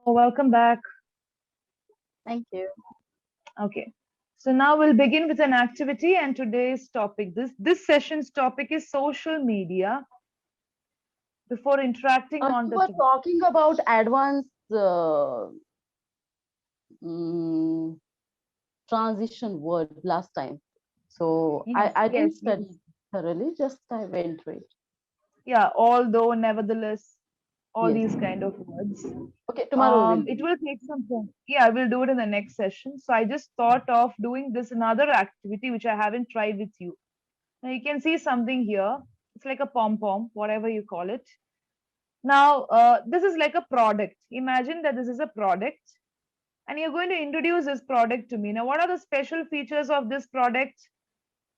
Welcome back. Thank you. Okay. So now we'll begin with an activity and today's topic. This session's topic is social media before interacting on You the were talking about advanced mm, transition word last time. So yes, I yes, didn't yes. study thoroughly, just I went through it. Yeah, although, nevertheless, all Yes. these kind of words. Okay, tomorrow we'll It do will take some time. Yeah, we'll do it in the next session. So I just thought of doing this another activity which I haven't tried with you. Now you can see something here. It's like a pom pom, whatever you call it. Now, this is like a product. Imagine that this is a product and you're going to introduce this product to me. Now, what are the special features of this product?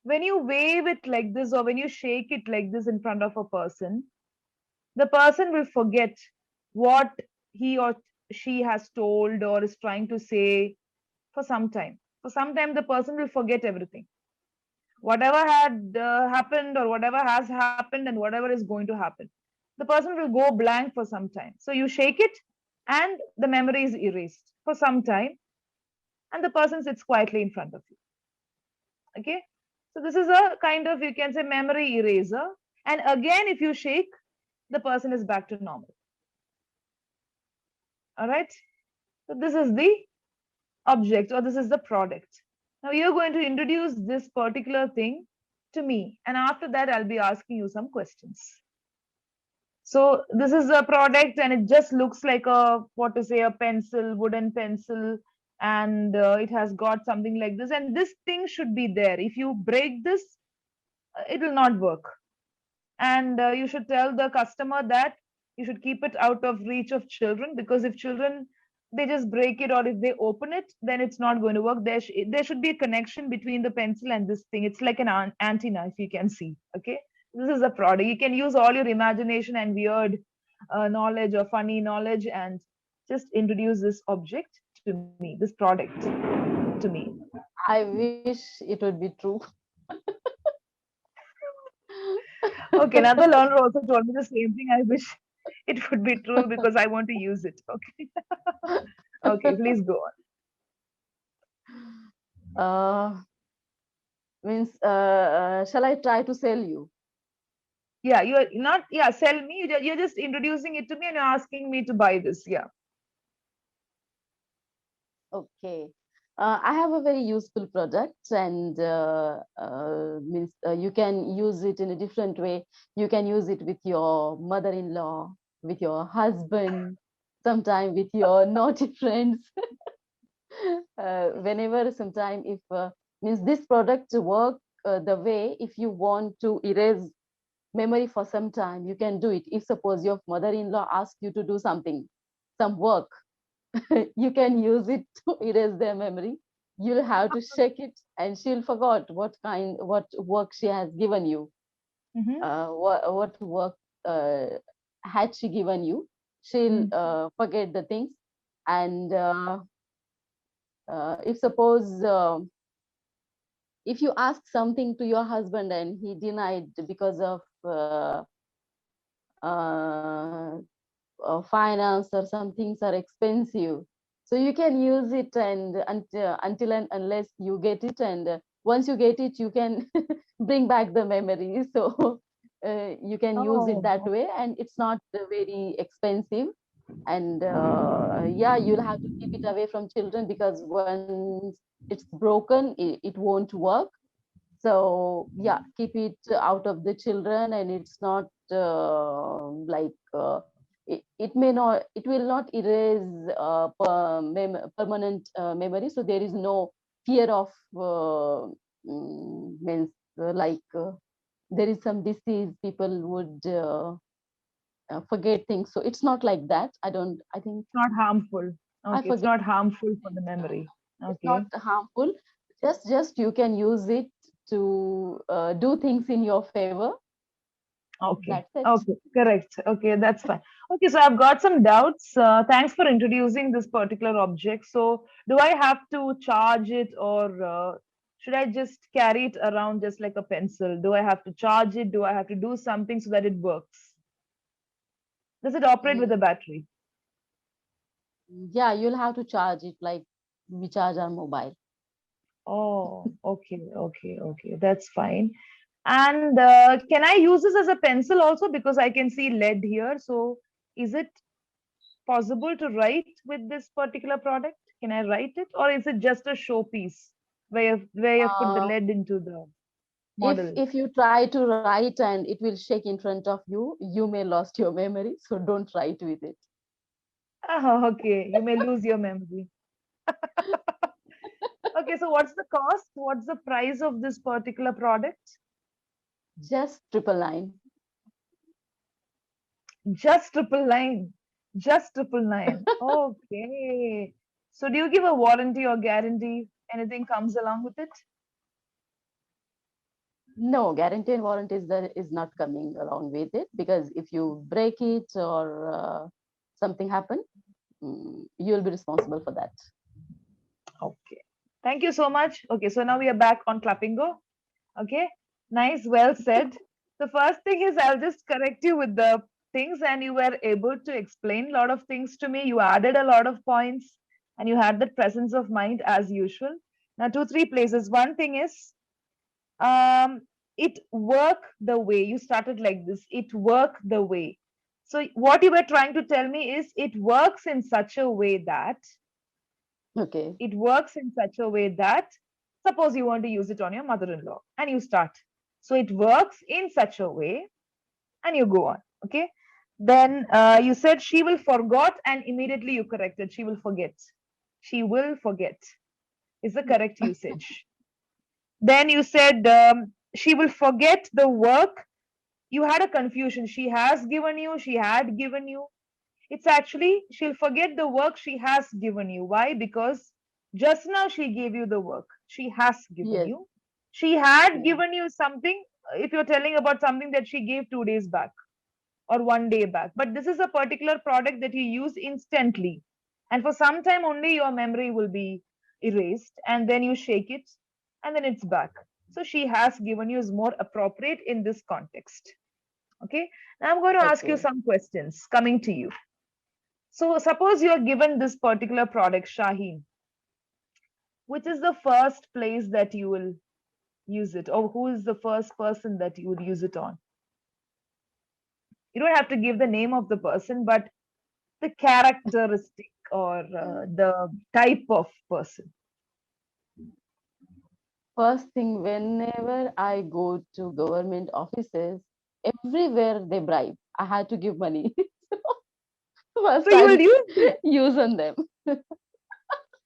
When you wave it like this or when you shake it like this in front of a person, the person will forget what he or she has told or is trying to say for some time. For some time, the person will forget everything. Whatever had happened or whatever has happened and whatever is going to happen. The person will go blank for some time. So you shake it and the memory is erased for some time and the person sits quietly in front of you. Okay. So this is a kind of, you can say, memory eraser. And again, if you shake, the person is back to normal. All right. So this is the object or this is the product. Now you're going to introduce this particular thing to me. And after that, I'll be asking you some questions. So this is a product and it just looks like a, what to say, a pencil, wooden pencil, and it has got something like this. And this thing should be there. If you break this, it will not work. And you should tell the customer that you should keep it out of reach of children because if children they just break it or if they open it, then it's not going to work. There should be a connection between the pencil and this thing. It's like an antenna, if you can see. Okay, this is a product. You can use all your imagination and weird knowledge or funny knowledge and just introduce this object to me, this product to me. I wish it would be true. Okay, another learner also told me the same thing. I wish it would be true because I want to use it. Okay. Okay, please go on. uh, Means, shall I try to sell you? Yeah, you're not, yeah, sell me. You're just introducing it to me and you're asking me to buy this. Yeah. Okay. I have a very useful product, and means you can use it in a different way. You can use it with your mother-in-law, with your husband, sometime with your naughty friends. Whenever, sometime, if means this product to work the way, if you want to erase memory for some time, you can do it. If suppose your mother-in-law asks you to do something, some work, you can use it to erase their memory. You'll have to shake it and she'll forgot what work she has given you. Mm-hmm. What work uh, had she given you. She'll forget the things. And if suppose if you ask something to your husband and he denied because of uh, finance or some things are expensive, so you can use it and until and unless you get it, and once you get it you can bring back the memory. So you can use it that Oh, way and it's not very expensive. And yeah, you'll have to keep it away from children because once it's broken, it won't work. So yeah, keep it out of the children, and it's not it may not, it will not erase permanent memory. So there is no fear of means there is some disease, people would forget things. So it's not like that. I think it's not harmful. I Okay, it's forget. not harmful for the memory. It's not Okay. harmful. Just you can use it to do things in your favor. Okay. That's it. Okay. Correct. Okay, that's fine. Okay, so I've got some doubts. Thanks for introducing this particular object. So, do I have to charge it or should I just carry it around just like a pencil? Do I have to charge it? Do I have to do something so that it works? Does it operate with Mm, a battery? Yeah, you'll have to charge it like we charge our mobile. Oh, okay, okay, okay. That's fine. And can I use this as a pencil also? Because I can see lead here. So is it possible to write with this particular product? Can I write it? Or is it just a showpiece where you put the Uh, lead into the if model? if you try to write and it will shake in front of you, you may lost your memory. So don't write with it. Oh, okay. You may lose your memory. Okay, so what's the cost? What's the price of this particular product? Just 999. Just 999. Just 999. Okay. So do you give a warranty or guarantee? Anything comes along with it? No, guarantee and warranty is not coming along with it, because if you break it or something happen, you'll be responsible for that. Okay. Thank you so much. Okay, so now we are back on Clappingo. Okay. Nice, well said. The first thing is I'll just correct you with the things, and you were able to explain a lot of things to me. You added a lot of points and you had that presence of mind as usual. Now, two, three places. One thing is um it work the way you started like this, it work the way. So what you were trying to tell me is it works in such a way that Okay. it works in such a way that suppose you want to use it on your mother-in-law and you start, so it works in such a way, and you go on. Okay, then you said she will forgot and immediately you corrected she will forget. She will forget is the correct usage. Then you said she will forget the work. You had a confusion. She has given you, she had given you. It's actually she'll forget the work she has given you. Why? Because just now she gave you the work. She has given Yes. you. She had Yeah. given you something if you're telling about something that she gave 2 days back or 1 day back. But this is a particular product that you use instantly. And for some time only your memory will be erased and then you shake it and then it's back. So she has given you is more appropriate in this context. Okay. Now I'm going to ask you Okay. some questions coming to you. So suppose you are given this particular product, Shaheen, which is the first place that you will use it, or who is the first person that you would use it on? You don't have to give the name of the person, but the characteristic or the type of person. First thing, whenever I go to government offices, everywhere they bribe. I had to give money. So First, you will I'll use it. use on them.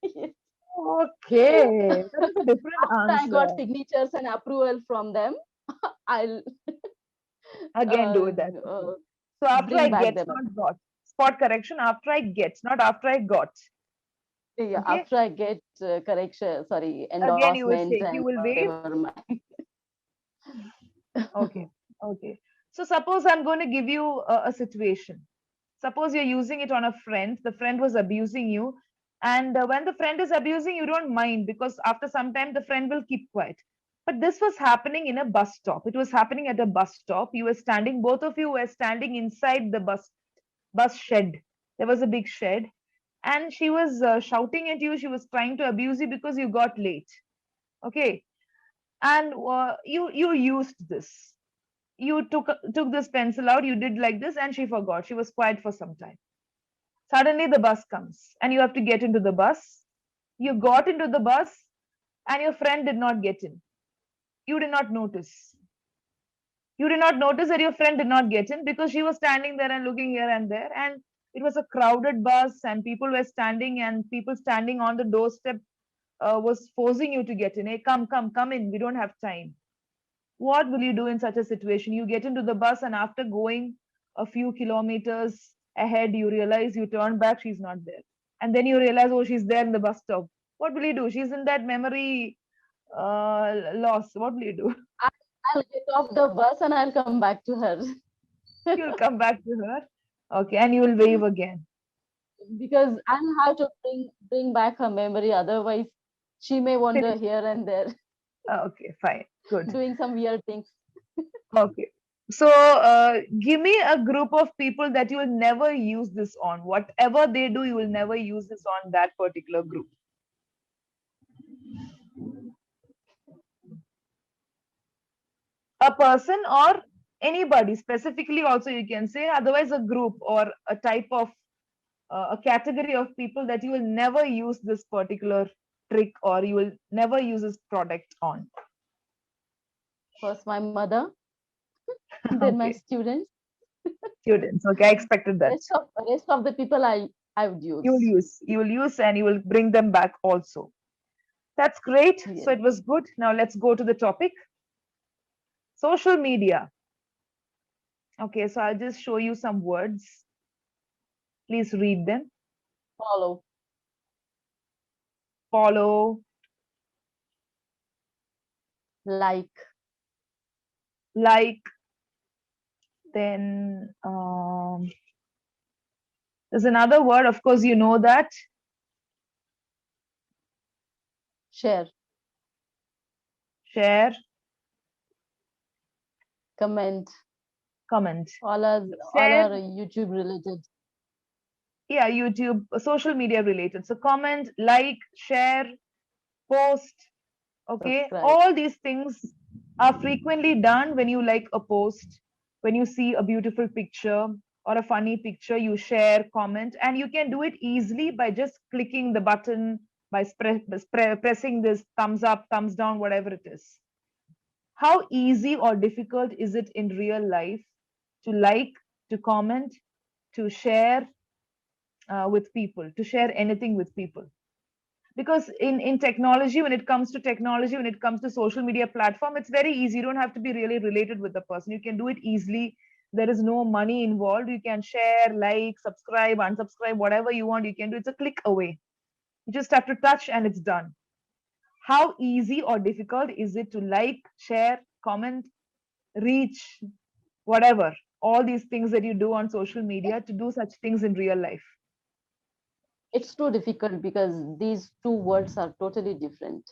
Yes. Okay, that is a different After I got answer. signatures and approval from them, I'll Again, do uh, that. Okay. uh, So after I bring back get, them. not got. Spot correction. After I get, not after I got. Yeah, Okay. after I get correction, sorry, Again, you will endorsement shake. You and will wave. whatever my Okay. Okay. So suppose I'm going to give you a situation. Suppose you're using it on a friend. The friend was abusing you. And when the friend is abusing, you don't mind because after some time, the friend will keep quiet. But this was happening in a bus stop. It was happening at a bus stop. You were standing, both of you were standing inside the bus shed. There was a big shed. And she was shouting at you. She was trying to abuse you because you got late. Okay. And you used this. You took this pencil out. You did like this, and she forgot. She was quiet for some time. Suddenly, the bus comes, and you have to get into the bus. You got into the bus, and your friend did not get in. You did not notice. You did not notice that your friend did not get in because she was standing there and looking here and there. And it was a crowded bus, and people were standing, and people standing on the doorstep was forcing you to get in. Hey, come, come, come in. We don't have time. What will you do in such a situation? You get into the bus, and after going a few kilometers ahead, you realize you turn back, she's not there. And then you realize, oh, she's there in the bus stop. What will you do? She's in that memory loss. What will you do? I'll get off the bus and I'll come back to her. You'll come back to her. Okay, and you will wave again. Because I'll have to bring back her memory. Otherwise, she may wander here and there, Okay, fine. Good. doing some weird things. Okay. So give me a group of people that you will never use this on. Whatever they do, you will never use this on that particular group. A person or anybody specifically also you can say, otherwise a group or a type of a category of people that you will never use this particular trick or you will never use this product on. First, my mother, then my Okay, students. students. Okay, I expected that. Rest of the people I would You will use. use, you will use, and you will bring them back also. That's great. So Yes. it was good. Now let's go to the topic. Social media. Okay, so I'll just show you some words. Please read them. Follow, Follow, like, like, then there's another word, of course, you know that. share, Share, comment. comment. All are Share, YouTube related. yeah, YouTube, social media related. So comment, like, share, post. Okay, Subscribe. all these things are frequently done when you like a post, when you see a beautiful picture or a funny picture, you share, comment, and you can do it easily by just clicking the button, by pressing this thumbs up, thumbs down, whatever it is. How easy or difficult is it in real life to like, to comment, to share with people, to share anything with people? Because in technology, when it comes to technology, when it comes to social media platform, it's very easy. You don't have to be really related with the person. You can do it easily. There is no money involved. You can share, like, subscribe, unsubscribe, whatever you want, you can do. It's a click away. You just have to touch and it's done. How easy or difficult is it to like, share, comment, reach, whatever, all these things that you do on social media, to do such things in real life? It's too difficult because these two words are totally different.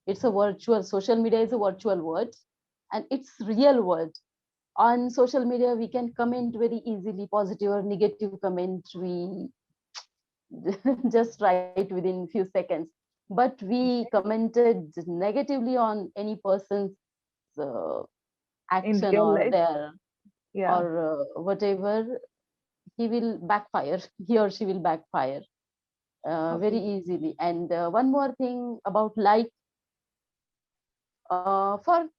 It's a virtual, social media is a virtual word, and it's real word. On social media, we can comment very easily, positive or negative comment. We just write within few seconds. But we commented negatively on any person's uh, In action real or life, their yeah. or whatever, he will backfire. He or she will backfire very Okay. easily. And one more thing about like, for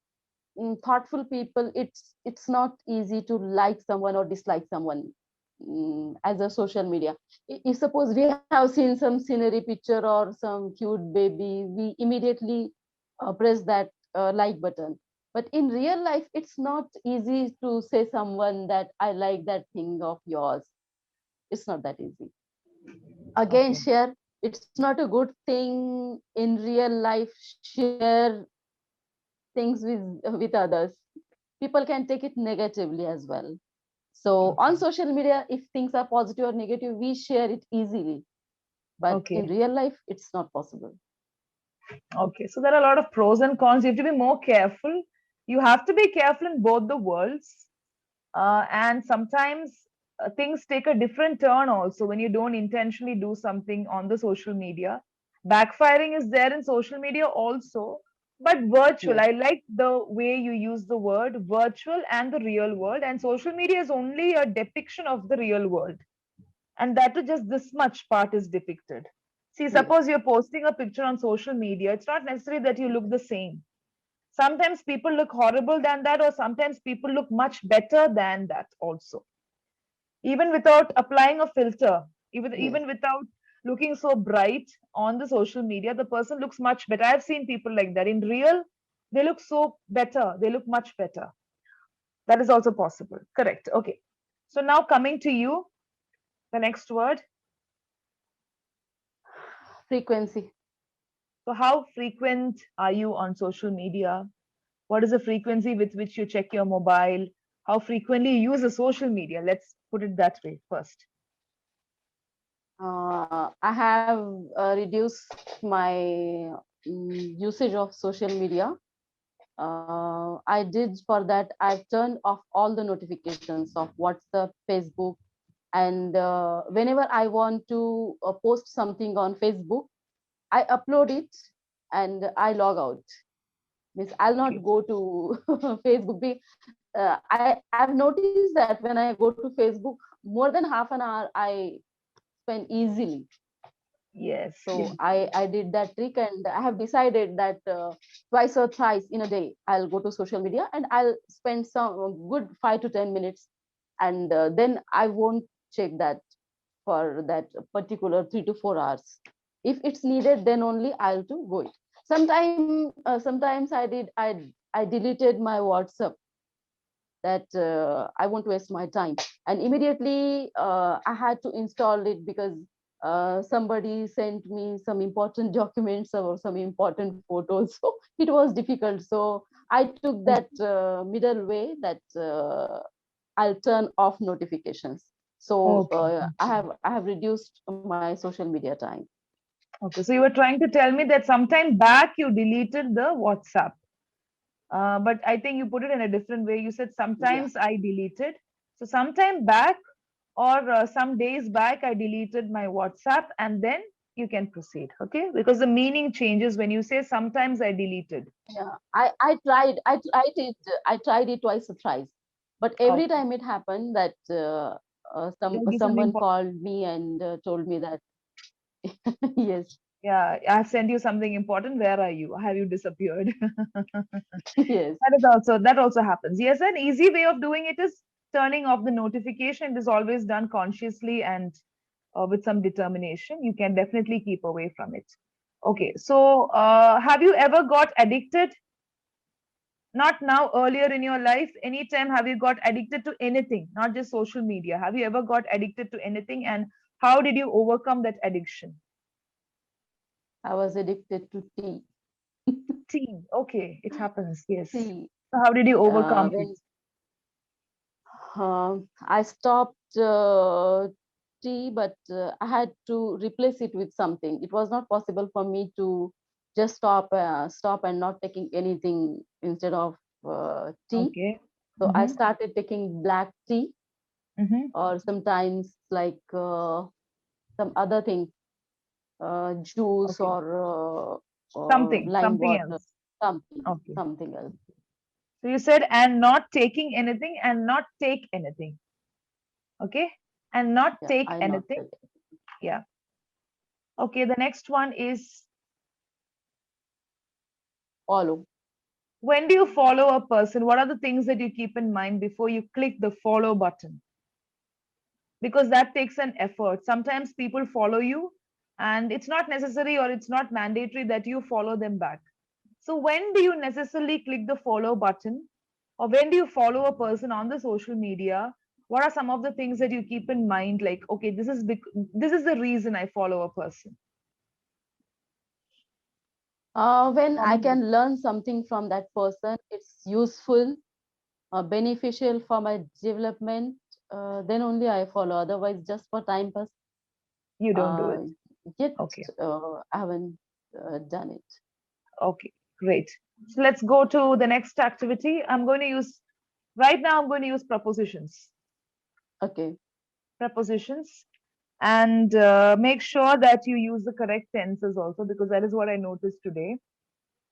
thoughtful people, it's not easy to like someone or dislike someone as a social media. If suppose we have seen some scenery picture or some cute baby, we immediately press that like button. But in real life, it's not easy to say someone that I like that thing of yours. It's not that easy. Again, Okay. share, it's not a good thing in real life. Share things with others, people can take it negatively as well. So on Okay. social media, if things are positive or negative, we share it easily. But in Okay. real life, it's not possible. Okay, so there are a lot of pros and cons. You have to be more careful. You have to be careful in both the worlds. And sometimes things take a different turn also when you don't intentionally do something on the social media. Backfiring is there in social media also, but virtual. Yes. I like the way you use the word virtual and the real world. And social media is only a depiction of the real world, and that too just this much part is depicted. See, Yes. suppose you're posting a picture on social media, it's not necessary that you look the same. Sometimes people look horrible than that, or sometimes people look much better than that also. Even without applying a filter, Yes. even without looking so bright on the social media, the person looks much better. I've seen people like that. In real, they look so better, they look much better. That is also possible. Correct. Okay. So now coming to you, the next word. Frequency. So, how frequent are you on social media? What is the frequency with which you check your mobile? How frequently you use the social media? Let's put it that way first. I have reduced my usage of social media I did for that. I turned off all the notifications of WhatsApp, Facebook, and whenever I want to post something on Facebook, I upload it and I log out. Means I'll Okay. not go to Facebook. I've noticed that when I go to Facebook, more than half an hour I spend easily. Yes. So Yes. I did that trick, and I have decided that twice or thrice in a day I'll go to social media and I'll spend some good 5 to 10 minutes, and then I won't check that for that particular 3 to 4 hours. If it's needed, then only I'll to go it. Sometimes I deleted my WhatsApp, that I won't waste my time. And immediately I had to install it because somebody sent me some important documents or some important photos. So it was difficult. So I took that middle way, that I'll turn off notifications. So Okay. I have reduced my social media time. Okay. So you were trying to tell me that sometime back you deleted the WhatsApp. But I think you put it in a different way. You said Yeah. sometimes I deleted. So sometime back or some days back, I deleted my WhatsApp and then you can proceed. Okay. Because the meaning changes when you say sometimes I deleted. Yeah, I tried it twice or thrice, but every Okay. time it happened that There'll be some someone important. called me and told me that yes, Yeah. I've sent you something important. Where are you? Have you disappeared? yes, That also happens. Yes, an easy way of doing it is turning off the notification. It is always done consciously and with some determination. You can definitely keep away from it. Okay, so have you ever got addicted? Not now, earlier in your life, anytime have you got addicted to anything, not just social media? Have you ever got addicted to anything and how did you overcome that addiction? I was addicted to tea. Tea. Okay, it happens. Yes. Tea. So how did you overcome it? When I stopped tea, but I had to replace it with something. It was not possible for me to just stop and not taking anything instead of tea. Okay. So I Mm-hmm. started taking black tea, Mm-hmm. or sometimes like some other thing, juice Okay. or lime Something water, else. something, Okay. something else. So you said and not taking anything and not take anything. Okay. And not Yeah, take I not anything. take it. Yeah. Okay. The next one is Follow. when do you follow a person? What are the things that you keep in mind before you click the follow button? Because that takes an effort. Sometimes people follow you and it's not necessary or it's not mandatory that you follow them back. So when do you necessarily click the follow button or when do you follow a person on the social media? What are some of the things that you keep in mind like okay this is the reason I follow a person? When I Common. can learn something from that person, it's useful, beneficial for my development, then only I follow. Otherwise, just for time pass, You don't do uh, it. yet Okay. I haven't done it. Okay, great. So let's go to the next activity. I'm going to use prepositions. Okay. Prepositions and make sure that you use the correct tenses also because that is what I noticed today.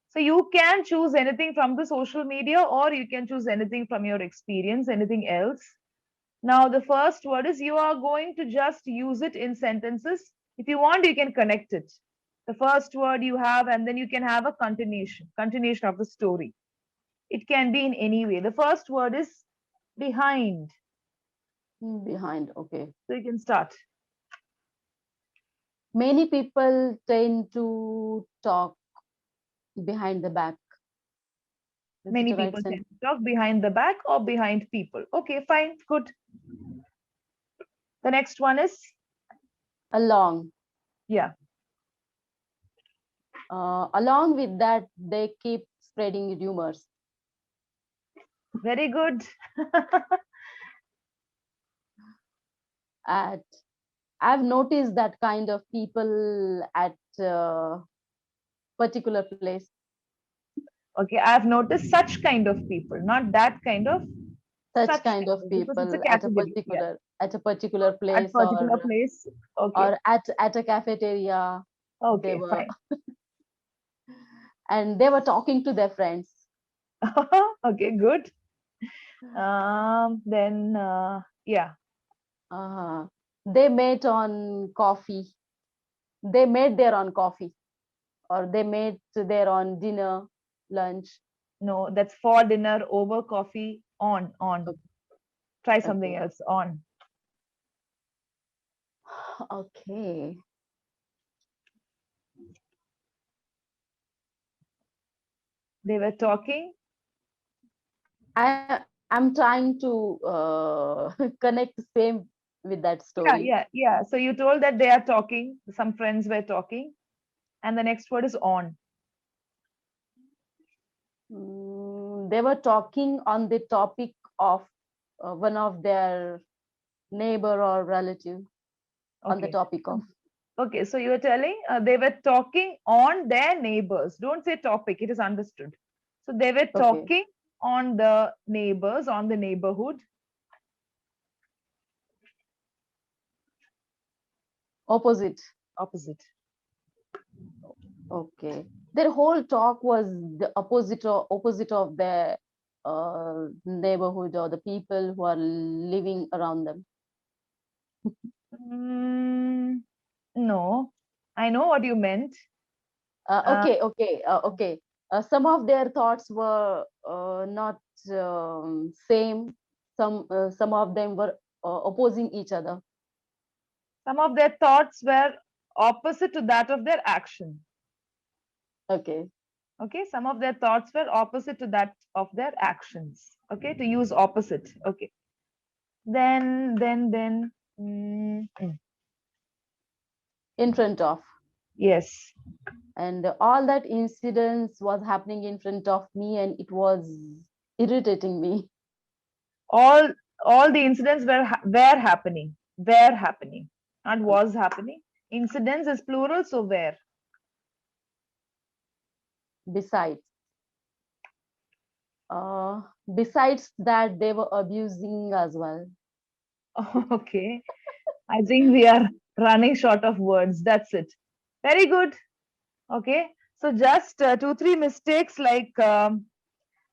So you can choose anything from the social media or you can choose anything from your experience, anything else. Now, the first word is you are going to just use it in sentences. If you want, you can connect it. The first word you have, and then you can have a continuation of the story. It can be in any way. The first word is behind. Behind. Okay. So you can start. Many people tend to talk behind the back. Is it Many a right people tend sentence? to talk behind the back or behind people. Okay, fine, good. The next one is, Along. yeah, Along with that, they keep spreading rumors. very good. At I've noticed that kind of people at particular place. Okay, I have noticed such kind of people, not that kind of, Such such kind kind of of, because it's a people category. Yeah, at a particular at place, particular place. Okay, or at a cafeteria. They okay, were fine. and they were talking to their friends. Okay, good. Then yeah. uh, they met on coffee. They met there on coffee, or they met there on dinner, lunch. No, that's for dinner, over coffee, on. Try something Okay. else, on. Okay. They were talking. I'm trying to connect the same with that Yeah, story. yeah, yeah. So you told that they are talking, some friends were talking, and the next word is on. They were talking on the topic of one of their neighbor or relative, on the Okay. topic of. Okay, so you were telling they were talking on their neighbors. Don't say topic, it is understood. So they were Okay, talking on the neighbors, on the neighborhood. opposite. Opposite. Okay, their whole talk was the opposite of their neighborhood or the people who are living around them. Mm, no, I know what you meant. Uh, Okay. Some of their thoughts were not same. Some of them were opposing each other. some of their thoughts were opposite to that of their action. Okay. Okay, some of their thoughts were opposite to that of their actions. Okay, to use opposite. Okay, then. In front of, Yes, and all that incidents was happening in front of me, and it was irritating me. all all the incidents were happening, not was happening. Incidents is plural, so were. Besides, uh, besides that, they were abusing as well. Okay, I think we are running short of words. That's it. Very good. Okay, so just two three mistakes, like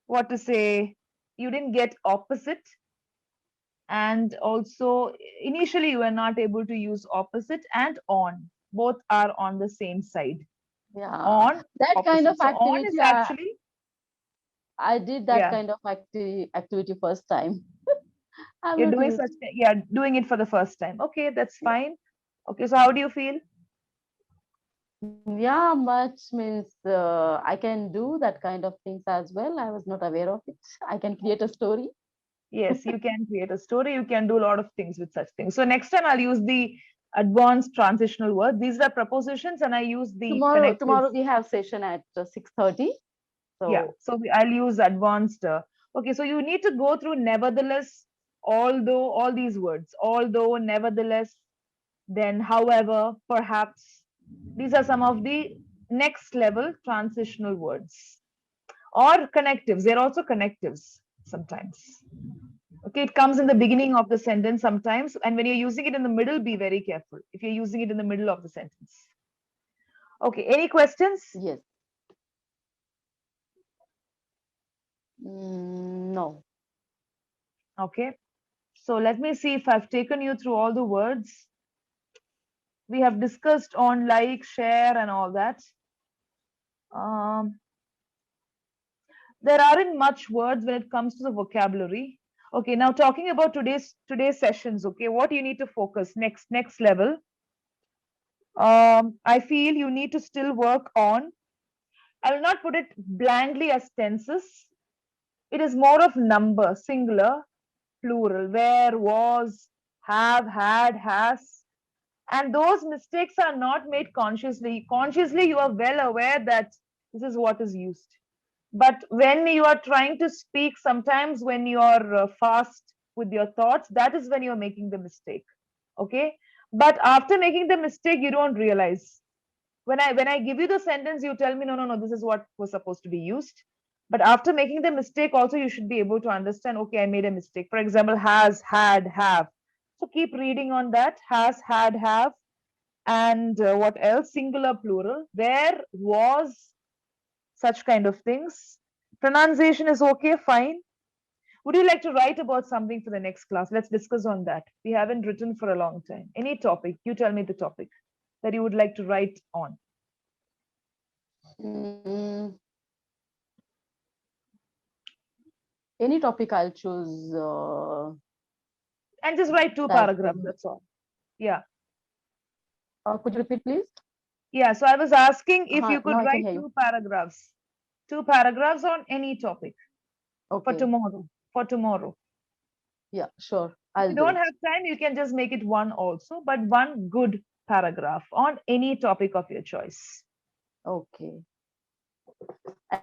what to say, you didn't get opposite, and also initially you were not able to use opposite and on. Both are on the same side. Yeah, On, that kind of opposite. So on is activity. actually, I did that yeah, kind of activity first time. I'm you're not doing used. such, yeah, doing it for the first time. Okay, that's Yeah. fine. Okay, so how do you feel? Yeah, much means I can do that kind of things as well. I was not aware of it. I can create a story. Yes, you can create a story, you can do a lot of things with such things. So next time I'll use the advanced transitional words. These are prepositions and I use the connectives. Tomorrow we have session at 6:30. Yeah, So so I'll use advanced. Okay, so you need to go through nevertheless, although, all these words, although, nevertheless, then however, perhaps. These are some of the next level transitional words or connectives. They're also connectives sometimes. Okay, it comes in the beginning of the sentence sometimes, and when you're using it in the middle, be very careful if you're using it in the middle of the sentence. Okay, any questions? yes. No. Okay, so let me see if I've taken you through all the words. We have discussed on like, share, and all that. Um, there aren't much words when it comes to the vocabulary. Okay, now talking about today's sessions. Okay, what you need to focus next level. I feel you need to still work on. I will not put it blankly as tenses. It is more of number, singular, plural, where, was, have, had, has. And those mistakes are not made consciously. Consciously, you are well aware that this is what is used. But when you are trying to speak, sometimes when you are fast with your thoughts, that is when you are making the mistake. Okay. But after making the mistake, you don't realize. When I give you the sentence, you tell me, no, no, no, this is what was supposed to be used. But after making the mistake, also you should be able to understand, okay, I made a mistake. For example, has, had, have. So keep reading on that. Has, had, have. And what else? Singular, plural. Where, was, such kind of things. Pronunciation is okay, fine. Would you like to write about something for the next class? Let's discuss on that. We haven't written for a long time. Any topic, you tell me the topic that you would like to write on. Mm, any topic I'll choose. And just write 2 That paragraphs, that's all. Yeah. could you repeat, please? Yeah. So I was asking if you Now could I can write hear you. 2 paragraphs. 2 paragraphs on any topic for Okay. tomorrow. For tomorrow. Yeah, sure. If I'll you do don't it. have time, you can just make it 1 also, but 1 good paragraph on any topic of your choice. Okay.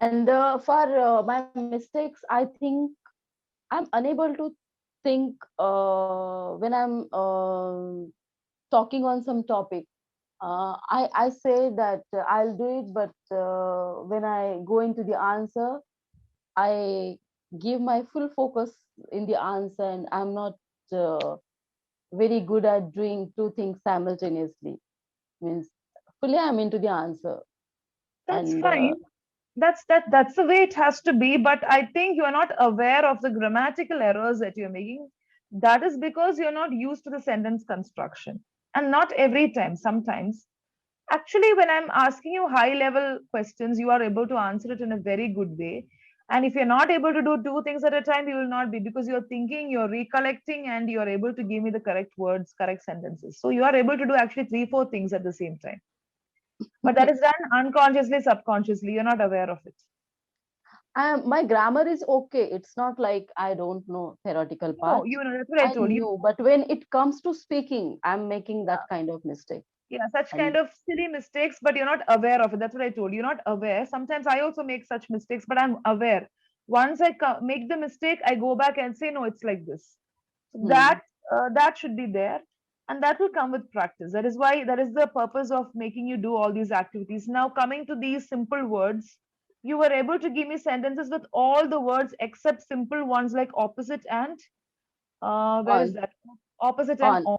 And for my mistakes, I think I'm unable to think when I'm talking on some topic. I say that I'll do it, but when I go into the answer, I give my full focus in the answer, and I'm not uh, very good at doing 2 things simultaneously. Means fully I'm into the answer, That's and fine. That's the way it has to be, but I think you're not aware of the grammatical errors that you're making. That is because you're not used to the sentence construction. And not every time, sometimes. Actually, when I'm asking you high level questions, you are able to answer it in a very good way. And if you're not able to do 2 things at a time, you will not be, because you're thinking, you're recollecting, and you're able to give me the correct words, correct sentences. So you are able to do actually 3, 4 things at the same time. But that is done unconsciously, subconsciously. You're not aware of it. my grammar is okay. It's not like I don't know theoretical No, part. you know, that's what I I told you. knew, but when it comes to speaking, I'm making Yeah, that kind of mistake. yeah, such kind And of silly mistakes, but you're not aware of it. That's what I told you. You're not aware. Sometimes I also make such mistakes, but I'm aware. Once I make the mistake, I go back and say, no, it's like this. hmm, That should be there, and that will come with practice. That is why that is the purpose of making you do all these activities. Now, coming to these simple words, you were able to give me sentences with all the words except simple ones like opposite and where is on, that? Opposite and on. on.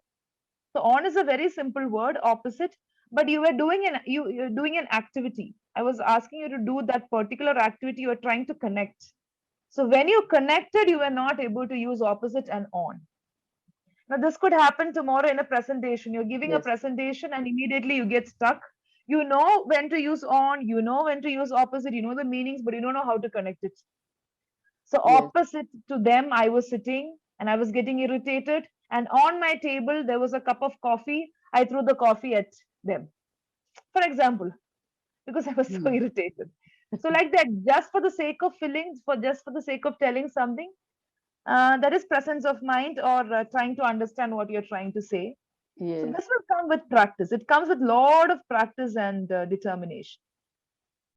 So on is a very simple word, opposite, but you were doing you're doing an activity. I was asking you to do that particular activity. You are trying to connect. So when you connected, you were not able to use opposite and on. Now this could happen tomorrow in a presentation. You're giving a Yes, presentation and immediately you get stuck. You know when to use on, you know when to use opposite, you know the meanings, but you don't know how to connect it. So yes, opposite to them, I was sitting and I was getting irritated. And on my table, there was a cup of coffee. I threw the coffee at them, for example, because I was so hmm, irritated. So like that, just for the sake of feelings, for just for the sake of telling something, that is presence of mind or trying to understand what you're trying to say. So yes. this will come with practice. It comes with lot of practice and determination.